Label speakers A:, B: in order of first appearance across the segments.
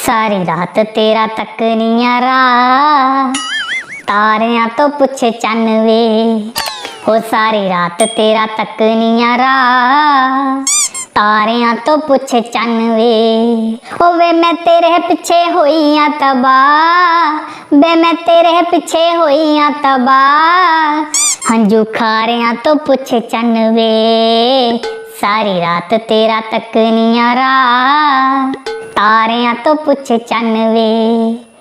A: सारी रात तेरा तकनिया राह, तारियां तो पुछे चन्न वे। हो सारी रात तेरा तकनिया राह, तारियां तो पुछे चन्न वे। ओ वे मैं तेरे पिछे होइयां तबाह, वे मैं तेरे पिछे होइयां तबाह, हंजू खारियां तो पुछे चन्न वे। सारी रात तेरा तकनिया राह, तारियां तो पुछे चन्न वे।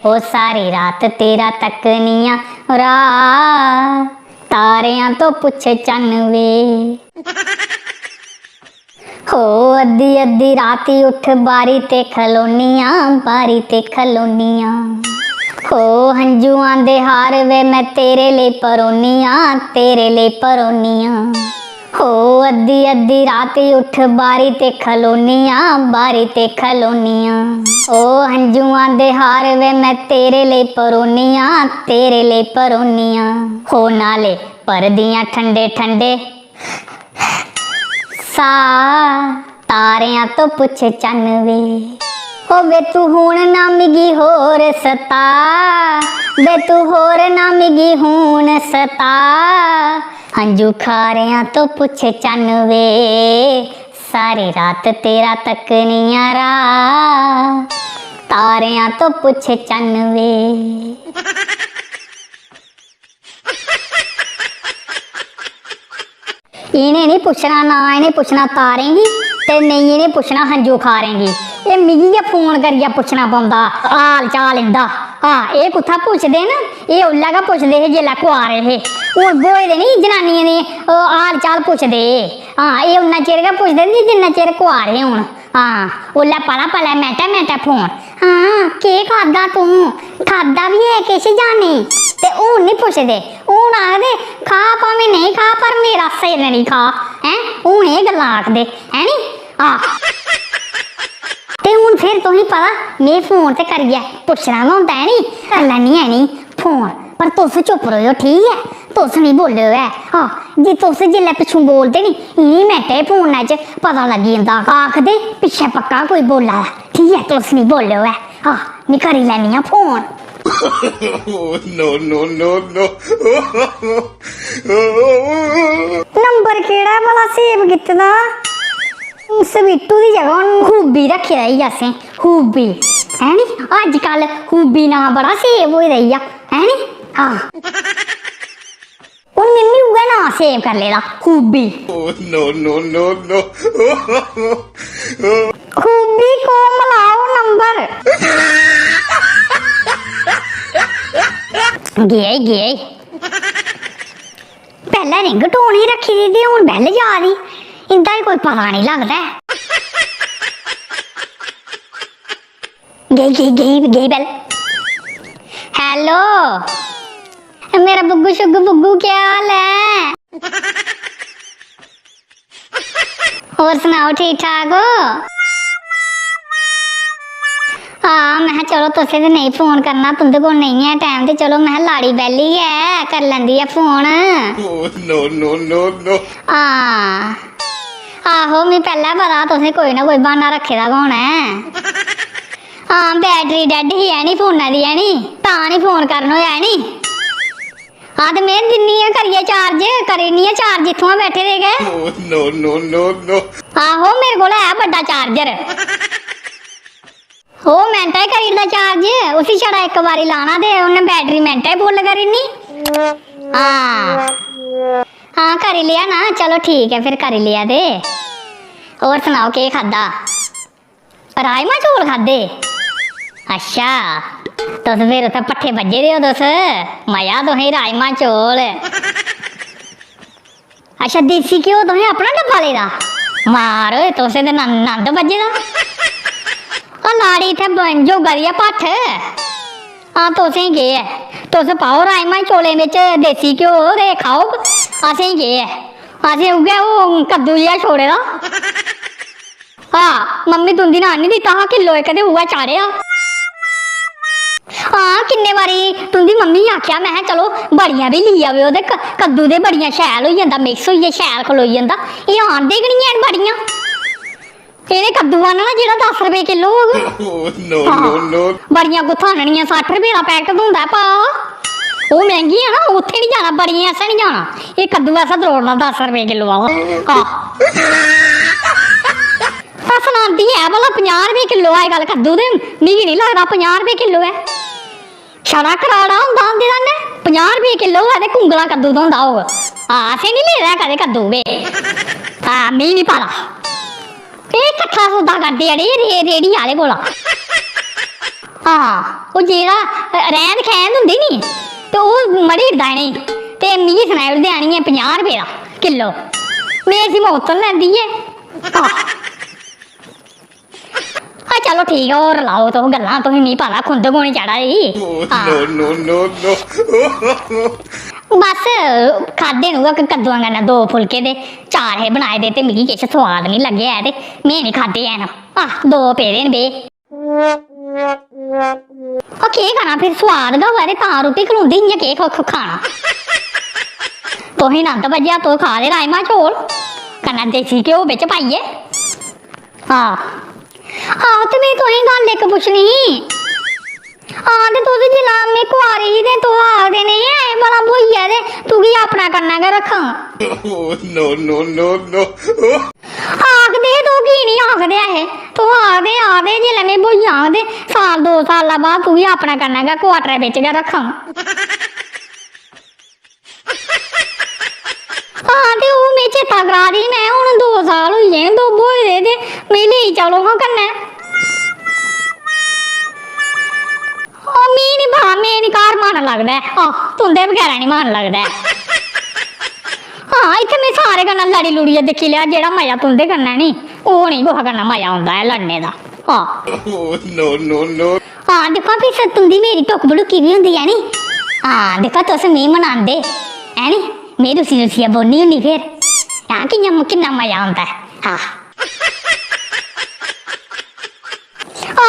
A: ओ सारी रात तेरा तकनिया राह, तारियां तो पुछे चन्न वे। हो अद्धी अद्धी राती उठ बारी ते खलोनियां, बारी ते खलोनियां। हो हंजू आंदे हार वे मैं तेरे ले परोनियां, तेरे ले परोनियां। हो अद्धी अद्धी राती उठ बारी ते खलोनियां, बारी ते खलोनियां। ओ हंजू आंदे हार वे मैं तेरे ले परोनियां, तेरे ले परोनियां। हो नाले परदियां ठंडे ठंडे सा, तारियां तो पुछे चन्न वे। ओ वे तू हुण ना मिगी होर सता, वे तू होर ना मिगी हुण सता, हंजू खारियां तो पुछे चन्न वे। सारी रात तेरा तकनिया राह, तारियां तो पुछे चन्न वे। इन्हें नहीं पूछना, ना इन्हें पूछना तारेंगी ते नहीं इन्हें पूछना हंजू खारेंगी। ये मिगी गै फोन करियै पुछना पौंदा हाल चाल इंदा। हाँ ये कुत्थै पुछदे न, ये उल्लै गै पुछदे हे जेल्लै कुआरे हे। हून ब्होए दे नी जनानियें दे हाल चाल पुछदे। हाँ ये उन्ना चिर गै पुछदे नी जिन्ना चिर कुआरे होन। हाँ उल्लै पलै मैंटे मैंटे फोन। हाँ केह् खाद्धा तूं, खाद्धा बी है किश जां नेईं। ते हून नहीं पुछदे, हून आखदे खा भावें नहीं खा पर मेरा सिर नहीं खा। हैं हून एह् गल्लां आखदे है नी। हाँ ते हून फिर तुसेंगी पता में फोन ते करियै पुच्छना गै होंदा है नी, कर लैन्नी है नी फोन। पर तुस चुप रहो ठीक है, तुस नहीं बोलो है। हाँ जे तुस जिसलै पिच्छों बोलदे नी इन्हीं मिंटें फोनै च पता लग्गी जंदा, आखदे पिच्छे पक्का कोई बोला है। ठीक है तुस नहीं बोलो है। हाँ में करी लैन्नी आं phone.
B: no no no no
A: number केड़ा भला सेव कीते दा? स्वीटू दी जगह खूबी रखे दा ही असें, खूबी है नी। अजकल खूबी नां बड़ा सेव होई दा है नी। हाँ हून मिम्मी उ'ऐ नां सेव कर लेदा खूबी।
B: no no no no
A: खूबी को मिलाओ नंबर। गए पहले रिंग टोन ही रखी दी थी, हून बैल जा दी। इंदा ही कोई पता नहीं लगता। गई बैल। हेलो मेरा बुग्गू शुग्गू बुग्गू क्या हाल है? और सुनाओ ठीक ठाक हो? हाँ मैं चलो तुसें ते नहीं फोन करना, तुंदे कोल नहीं है टाइम, ते चलो मैं लाड़ी बैली है कर लैंदी है phone.
B: no no no no
A: हाँ आहो मैं पहले पता तुसें कोई ना कोई बहाना रखे दा होना है। हाँ बैटरी डेड ही है नी फोना दी है नी, तां नहीं फोन करन होया है नी। हाँ तो मैं दिन्नी है करिए चार्ज, करनी है चार्ज इत्थुआं बैठे दे गए।
B: no no no no
A: आहो मेरे कोल है बड्डा चार्जर, ओ मिंटा ही करी दा चार्ज, उसी छड़ा एक बारी लाना ते उन्हें बैटरी मिंटा ही फुल करनी। हाँ हाँ करी लिया ना, चलो ठीक है फिर करी लिया दे। और सुनाओ केह् खादा? राजमा चौल खादे? अच्छा तुस फिर उत्थे पट्ठे बज्जे दे हो तुस, मजा तुसें राजमा चौल। अच्छा देसी घ्यो तुसें अपना डब्बा लेदा? मार होए तुसें ते नंद बज्जे दा। लाड़ी इत्थे जोगा दी भट्ठ। हाँ तुसें केह् है, तुस पाओ राजमा चौलें बिच देसी घ्यो ते खाओ, असें केह् है, असें उ'ऐ ओह् कद्दू जेहा छोड़े दा। हाँ मम्मी तुंदी नानी दित्ता हा किलो इक ते उ'ऐ चाढ़ेआ। हाँ किन्ने बारी तुंदी मम्मी गी आखेआ मैं चलो बड़ियां भी लेई आवेओ ते कद्दू ते बड़ियां शैल होई जंदा, मिक्स होइयै शैल खलोई जंदा। एह् आंदे गै निं हैन बड़ियां। ਇਹਦੇ ਕੱਦੂ ਆਣਾ ਨਾ ਜਿਹੜਾ 10 ਰੁਪਏ ਕਿਲੋ ਹੋਗਾ
B: Oh, no, no, no.
A: ਬੜੀਆਂ ਗੁੱਥਾਣਣੀਆਂ 60 ਰੁਪਏ ਦਾ ਪੈਕਟ ਹੁੰਦਾ ਭਾ ਉਹ ਮਹਿੰਗੀ ਆ ਨਾ ਉੱਥੇ ਨਹੀਂ ਜਾਣਾ ਬੜੀਆਂ ਐਸਾ ਨਹੀਂ ਜਾਣਾ ਇਹ ਕੱਦੂ ਐਸਾ ਦਰੋੜਨਾ 10 ਰੁਪਏ ਕਿਲੋ ਆ ਹਾਂ ਤਾਂ ਸੁਣਾਉਂਦੀ ਹੈ ਭਲਾ 50 ਰੁਪਏ ਕਿਲੋ ਆ ਇਹ ਗੱਲ ਕੱਦੂ ਦੇ ਨਹੀਂ ਨਹੀਂ ਲੱਗਦਾ 50 ਰੁਪਏ ਕਿਲੋ ਹੈ ਛੜਾ ਕਰਾੜਾ ਹੁੰਦਾ ਹੁੰਦੇ ਦਾ ਨੇ 50 ਰੁਪਏ ਕਿਲੋ ਹੈ ਤੇ ਕੁੰਗਲਾ ਕੱਦੂ ਦਾ ਹੁੰਦਾ ਹੋਗਾ ਅਸੀਂ ਨਹੀਂ ਲੈਦਾ ਕਦੇ ਕੱਦੂ ਵੇ ਹਾਂ ਮੀ ਨਹੀਂ ਪਾਲਾ ਇਹ ਇਕੱਠਾ ਸੌਦਾ ਕਰਦੇ ਅੜੇ ਰੇੜੀ ਵਾਲੇ ਕੋਲ ਹਾਂ ਉਹ ਜਿਹੜਾ ਰਹਿੰਦ ਖੈਂਦ ਹੁੰਦੀ ਨਹੀਂ ਤੇ ਉਹ ਮੜੀ ਦਾਣੇ ਤੇ ਮੀਂਹ ਸਨੈਲ ਦੇਣੀ ਹੈ 50 ਰੁਪਏ ਦਾ ਕਿਲੋ ਮੇਰੀ ਮੌਤਨ ਲੈਂਦੀ ਹੈ ਆ ਚਲੋ ਠੀਕ ਹੈ ਹੋਰ ਲਾਓ ਤੋ ਗੱਲਾਂ ਤੁਸੀਂ ਮੀਂਹ ਪਾਲਾ ਖੁੰਦ ਗੋਣੀ ਚੜਾ ਰਹੀ
B: Oh, no, no, no, no.
A: ਬਸ ਖਾਦੇ ਨੂੰ ਕੱਦੂਆਂ ਕਰਨਾ 2 ਫੁਲਕੇ ਦੇ 4 ਹੈ ਬਣਾਏ ਦੇ ਤੇ ਮਿਗੀ ਕਿਛ ਸਵਾਦ ਨਹੀਂ ਲੱਗਿਆ ਤੇ ਮੈਂ ਨਹੀਂ ਖਾਦੇ ਐ ਨਾ 2 ਪੇਰੇ ਨੇ ਬੇ ਉਹ ਕੀ ਖਾਣਾ ਫਿਰ ਸਵਾਦ ਦਾ ਹੋਵੇ ਤਾਂ ਰੋਟੀ ਖਲੁੰਦੀ ਨਹੀਂ ਕੀ ਖਾਣਾ ਤੋਹੀ ਨੰਦ ਵੱਜਿਆ ਤੋ ਖਾ ਲੈ ਰਾਜਮਾ ਚੌਲ ਕਨਾ ਦੇਸੀ ਘਿਓ ਵਿੱਚ ਪਾਈਏ ਤੇ ਮੈਂ ਤੋਹੀ ਗੱਲ ਇੱਕ ਪੁੱਛਣੀ ਤੇ ਤੁਸੀਂ ਜਿਲਾ ਮੇ ਕੁਆਰੀ ਦੇ ਤੋ ਆਦੇ ਨੇ ਐ ਬੜਾ ਭੋਈਆ ਦੇ ਤੂੰ ਕੀ ਆਪਣਾ ਕਰਨਾ ਕਿ ਰੱਖਾਂ
B: Oh, no, no, no, no.
A: ਆਖਦੇ ਤੂੰ ਕੀ ਨਹੀਂ ਆਖਦੇ ਇਹ ਤੂੰ ਆਦੇ ਜਿਲਾ ਮੇ ਭੋਈਆ ਦੇ ਸਾਲ 2 ਸਾਲਾਂ ਬਾਅਦ ਤੂੰ ਵੀ ਆਪਣਾ ਕਰਨਾ ਕਿ ਕੁਆਟਰ ਵਿੱਚ ਕੇ ਰੱਖਾਂ ਤੇ ਉਹ ਮੈਂ ਚੇਤਾ ਕਰਾ ਦੀ ਮੈਂ ਹੁਣ 2 ਸਾਲ ਹੋਈ ਗਏ 2 ਭੋਏ ਦੇ ਮੈਂ ਲਈ ਚਲੋ ਹਾਂ ਕਰਨਾ ਮੀਂਹ ਨਹੀਂ ਭਾ ਮੈਂ ਨਹੀਂ ਕਾਰ ਮਾਰਨ ਲੱਗਦਾ ਧੁੰਦੇ ਵਗੈਰਾ ਨਹੀਂ ਮਾਰਨ ਲੱਗਦਾ ਇੱਥੇ ਮੈਂ ਸਾਰੇ ਕਰਨਾ ਲੜੀ ਲੁੜੀ ਦੇਖੀ ਲਿਆ ਜਿਹੜਾ ਮਜ਼ਾ ਧੁੰਦੇ ਕਰਨਾ ਨਹੀਂ ਉਹ ਨਹੀਂ ਗੋਹਾ ਕਰਨਾ ਮਜ਼ਾ ਆਉਂਦਾ ਹੈ ਲੜਨੇ ਦਾ
B: Oh, no, no, no.
A: ਦੇਖੋ ਫਿਰ ਤੁੰਦੀ ਮੇਰੀ ਟੁੱਕ ਬੜੂਕੀ ਵੀ ਹੁੰਦੀ ਹੈ ਨੀ ਦੇਖੋ ਤੁਸੀਂ ਮੀਂਹ ਮਨਾਉਂਦੇ ਹੈ ਨੀ ਮੈਂ ਰੁਸੀ ਬੋਲਣੀ ਹੁੰਦੀ ਫਿਰ ਕਿੰਨਾ ਮਜ਼ਾ ਆਉਂਦਾ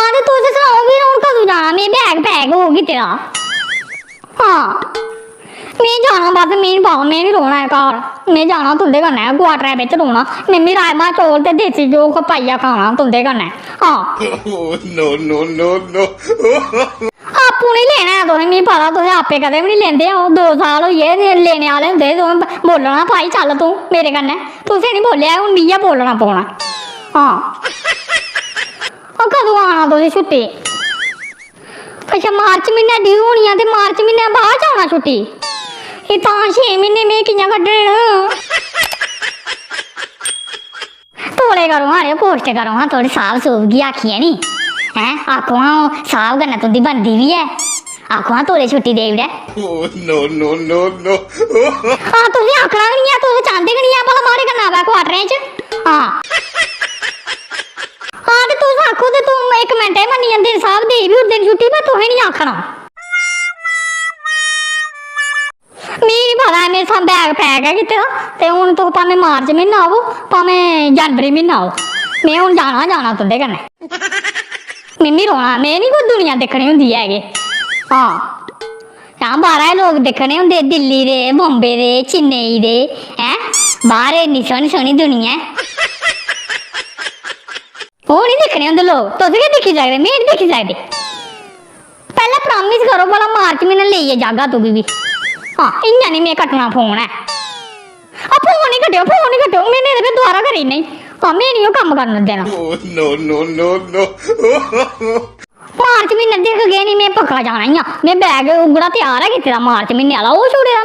A: ਤੇ ਤੁਸੀਂ ਸੁਣਾਓ ਵੀ ਹੁਣ ਕਦੋਂ ਜਾਣਾ ਮੈਂ ਬੈਗ ਪੈਕ ਹੋ ਗਈ ਤੇਰਾ ਮੈਂ ਜਾਣਾ ਬਸ ਮੈਂ ਨਹੀਂ ਰੋਣਾ ਹੈ ਘਰ ਮੈਂ ਜਾਣਾ ਤੁੰਦੇ ਕਰਨਾ ਕੁਆਟਰ ਵਿੱਚ ਰੋਣਾ ਮੰਮੀ ਰਾਜਮਾ ਚੌਲ ਤੇ ਦੇਸੀ ਘਿਓ ਖਪਾਈਆ ਖਾਣਾ ਤੁੰਦੇ ਕਰਨਾ
B: Oh, no, no, no, no.
A: ਆਪੂ ਨਹੀਂ ਲੈਣਾ ਤੁਸੀਂ ਮੈਨੂੰ ਪਤਾ ਤੁਸੀਂ ਆਪੇ ਕਦੇ ਵੀ ਨਹੀਂ ਲੈਂਦੇ ਹੋ 2 ਸਾਲ ਹੋਈਏ ਲੈਣੇ ਵਾਲੇ ਹੁੰਦੇ ਤੁਸੀਂ ਬੋਲਣਾ ਭਾਈ ਚੱਲ ਤੂੰ ਮੇਰੇ ਕਰਨਾ ਤੁਸੀਂ ਨਹੀਂ ਬੋਲਿਆ ਹੁਣ ਮੀਆ ਬੋਲਣਾ ਪਾਉਣਾ ਕਦੋਂ ਆਉਣਾ ਤੁਸੀਂ ਛੁੱਟੀ ਅੱਛਾ ਮਾਰਚ ਮਹੀਨੇ ਡਿਊ ਹੋਣੀ ਆ ਤੇ ਮਾਰਚ ਮਹੀਨੇ ਬਾਅਦ ਚ ਆਉਣਾ ਛੁੱਟੀ ਇਹ ਤਾਂ 6 ਮਹੀਨੇ ਮੈਂ ਕਿੰਨਾ ਕੱਢਣ ਤੋਲੇ ਕਰੋ ਹਾਰੇ ਪੋਸਟ ਕਰੋ ਥੋੜੀ ਸਾਫ ਸੂਫ ਗਈ ਆਖੀ ਹੈ ਨੀ ਹੈ ਆਖੋ ਸਾਫ ਕਰਨਾ ਤੁੰਦੀ ਬਣਦੀ ਵੀ ਹੈ ਆਖੋ ਤੋਲੇ ਛੁੱਟੀ ਦੇ ਵਿੜਾ
B: Oh, no, no, no, no.
A: ਤੁਸੀਂ ਆਖਣਾ ਨਹੀਂ ਆ ਤੁਸੀਂ ਚਾਹੁੰਦੇ ਕਿ ਨਹੀਂ ਆ ਭਲਾ ਮਾਰੇ ਕਰਨਾ ਵਾ ਕੁਆਟਰਾਂ ਚ ਤੇ ਤੂੰ ਆਖੋ ਤੇ ਤੂੰ 1 ਮਿੰਟ ਹੀ ਮੰਨੀ ਜਾਂਦੇ ਸਾਹਿਬ ਦੇ ਵੀ ਉਸ ਦਿਨ ਛੁੱਟੀ ਮੈਂ ਤੂੰ ਹੀ ਨਹੀਂ ਆਖਣਾ ਨਹੀਂ ਪਤਾ ਮੇਰੇ ਸਾਹ ਬੈਗ ਪੈਕ ਹੈ ਕਿਤੇ ਤੇ ਹੁਣ ਤੂੰ ਭਾਵੇਂ ਮਾਰਚ ਮਹੀਨਾ ਆਵੋ ਭਾਵੇਂ ਜਨਵਰੀ ਮਹੀਨਾ ਆਵੋ ਮੈਂ ਹੁਣ ਜਾਣਾ ਤੁੰਦੇ ਕਰਨੇ ਮੰਮੀ ਰੋਣਾ ਮੈਂ ਨਹੀਂ ਕੋਈ ਦੁਨੀਆ ਦੇਖਣੀ ਹੁੰਦੀ ਹੈਗੇ ਤਾਂ 12 ਲੋਕ ਦੇਖਣੇ ਹੁੰਦੇ ਦਿੱਲੀ ਦੇ ਬੰਬੇ ਦੇ ਚੇਨਈ ਦੇ ਬਾਹਰ ਇੰਨੀ ਸੋਹਣੀ ਦੁਨੀਆ ਉਹ ਨਹੀਂ ਦੇਖਣੇ ਹੁੰਦੇ ਲੋਕ ਤੁਸੀਂ ਕੀ ਦੇਖੀ ਸਕਦੇ ਮੈਂ ਨਹੀਂ ਦੇਖੀ ਸਕਦੀ ਪਹਿਲਾਂ ਪ੍ਰੋਮਿਸ ਕਰੋ ਭਲਾ ਮਾਰਚ ਮਹੀਨੇ ਲਈਏ ਜਾਗਾ ਤੂੰ ਵੀ ਇੰਨਾ ਨਹੀਂ ਮੈਂ ਕੱਟਣਾ ਫੋਨ ਹੈ ਫੋਨ ਨਹੀਂ ਕੱਟਿਓ ਮੈਨੇ ਤੇ ਦੁਬਾਰਾ ਕਰੀ ਨਹੀਂ ਮੈਂ ਨਹੀਂ ਉਹ ਕੰਮ ਕਰਨ ਦੇਣਾ
B: Oh, no, no, no, no.
A: March ਮਹੀਨੇ ਦੇਖ ਗਏ ਨਹੀਂ ਮੈਂ ਪੱਕਾ ਜਾਣਾ ਹੀ ਮੈਂ ਬੈਗ ਉਗੜਾ ਤਿਆਰ ਹੈ ਕਿਤੇ ਦਾ ਮਾਰਚ ਮਹੀਨੇ ਵਾਲਾ ਉਹ ਛੋੜਿਆ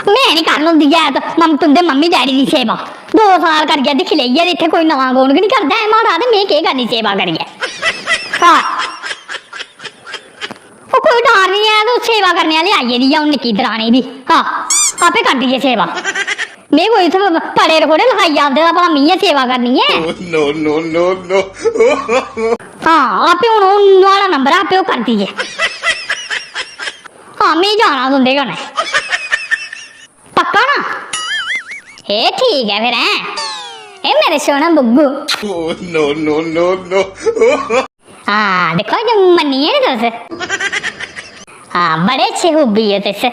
A: ਮੈਂ ਨਹੀਂ ਕਰ ਲੁੰਦੀ ਐ ਤੁੰਦੇ ਮੰਮੀ ਡੈਡੀ ਦੀ ਸੇਵਾ 2 ਸਾਲ ਕਰ ਗਿਆ ਦਿਖ ਲਈਏ ਇੱਥੇ ਕੋਈ ਨਵਾਂ ਗੋਣ ਨਹੀਂ ਕਰਦਾ ਐ ਮਾੜਾ ਤੇ ਮੈਂ ਕੀ ਕਰਨੀ ਸੇਵਾ ਕਰੀਏ ਉਹ ਕੋਈ ਡਰ ਨਹੀਂ ਐ ਤੂੰ ਸੇਵਾ ਕਰਨੇ ਵਾਲੀ ਆਈਏ ਦੀ ਜਾਂ ਨਿੱਕੀ ਦਰਾਣੀ ਦੀ ਆਪੇ ਕਰ ਦਈਏ ਸੇਵਾ ਮੈਂ ਕੋਈ ਇੱਥੇ ਪੜੇ ਰਖੋੜੇ ਲਖਾਈ ਜਾਂਦੇ ਦਾ ਭਲਾ ਮੀਆਂ ਸੇਵਾ ਕਰਨੀ ਐ
B: Oh, no, no, no, no.
A: ਆਪੇ ਹੁਣ ਉਹ ਵਾਲਾ ਨੰਬਰ ਆਪੇ ਉਹ ਕਰ ਦਈਏ ਮੈਂ ਜਾਣਾ ਤੁੰਦੇ ਕਰਨਾ ਪੱਕਾ ਨਾ ਇਹ ਠੀਕ ਹੈ ਫਿਰ ਇਹ ਮੇਰੇ ਸੋਹਣਾ Babbu
B: Oh, no, no, no, no.
A: देखो जो मनी है ना तुझसे बड़े अच्छे खूबी है तुझसे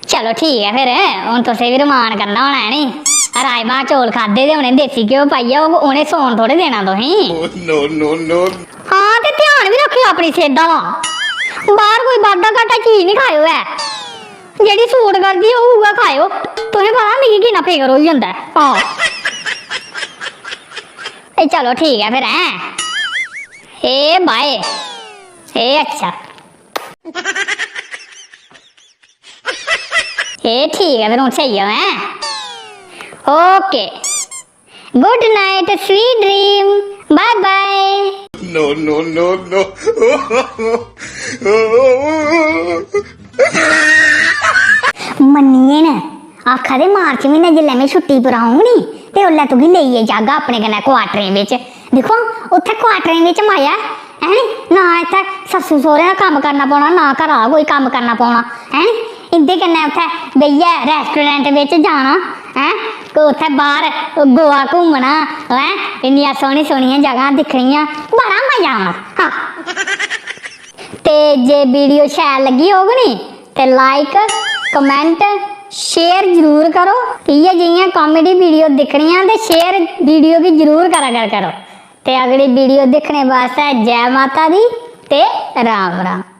A: चलो चलो ठीक है फिर हूँ तुसें भी रमान करना होना है नी राजमा चौल खादे दे होने देसी घ्यो पाइयै उ'नें सौन थोड़े देना तुसें
B: Oh no no no
A: हाँ ते ध्यान भी रखियो अपनी सेह्ता दा बाहर कोई बाद्धा घाटा चीज नहीं खाओ है जेह्ड़ी सूट करदी ओह् उ'ऐ खाओ तुसें पता मिगी किन्ना फिकर होई जंदा है हाँ ए चलो ठीक है फिर हैं ए बाय ए अच्छा ए ठीक है फिर हूँ सही हो हैं okay good night sweet dream bye bye
B: no no no no
A: मन्निए न आखा दे मार्च म्हीने जिसलै में छुट्टी पर आऊंगी नी ते उसलै तुगी लेइयै जागा अपने कन्नै क्वार्टरें बिच दिक्खो उत्थै क्वार्टरें बिच मजा है नी ना इत्थै सस्सू सौह्रे दा कम्म करना पौना ना घरा दा कोई कम्म करना पौना है नी इंदे कन्नै उत्थै बेहियै रेस्टोरेंट बिच जाना हैं उत्थै बाहर गोवा घूमना है इन्नियां सोहनी सोहनियां जगह दिक्खनियां बड़ा मजा आना हाँ ते जे वीडियो शैल लगी होग नी ते लाइक कमेंट शेयर जरूर करो इ'यै जेहियां कॉमेडी वीडियो दिक्खनियां ते शेयर वीडियो भी जरूर करा करो ते अगली वीडियो दिक्खने वास्ते जय माता दी ते राम राम।